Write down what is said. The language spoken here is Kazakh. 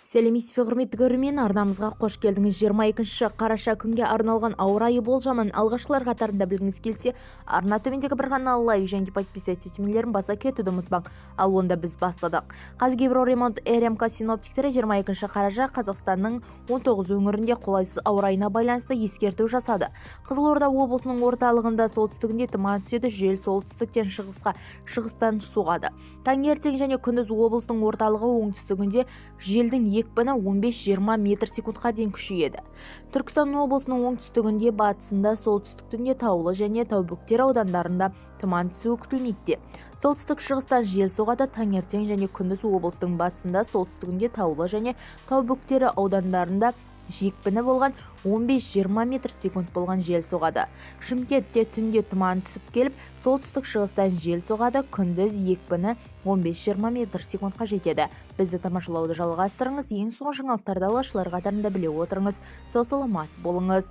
Сәлеметсіз бе, құрметті көрермен, арнамызға қош келдіңіз. 22 қараша күнге арналған ауа райы болжамын алғашқылар қатарында білгіңіз келсе, арна төмендегі бір ғана лайк және подписаться етмелерін баса кетуді ұмытпаң. Ал онда біз бастадық. Қазгидроремонт РМК синоптиктері 22 қараша Қазақстанның 19 өңірінде қолайсыз ауа райына байланысты ескерту жасады. Қызылорда облысының орталығында солтүстігінде тұман түседі, жел солтүстіктен шығысқа, шығыстан соғады. Таңертең және күндіз облыстың орталығы оңтүстігінде желдің екпіні 15-20 метр секундқа дейін күшейеді. Түркістан облысының оңтүстігінде, батысында, солтүстігінде таулы және тау бөктері аудандарында тұман түсуі күтілмейді. Солтүстік шығыстан жел соғады. Таңертең және күндіз облыстың батысында, солтүстігінде таулы және тау бөктері аудандарында екпіні болған 15-20 метр секунд болған жел соғады. Шымкентте түнде тұман түсіп келіп, солтүстік шығыстан жел соғады. Күндіз екпіні 15-20 метр секундқа жетеді. Бізді тамашалауды жалғастырыңыз. Ең соңғы жаңалықтарды алғашқылар қатарында біле отырыңыз. Сау саламат болыңыз.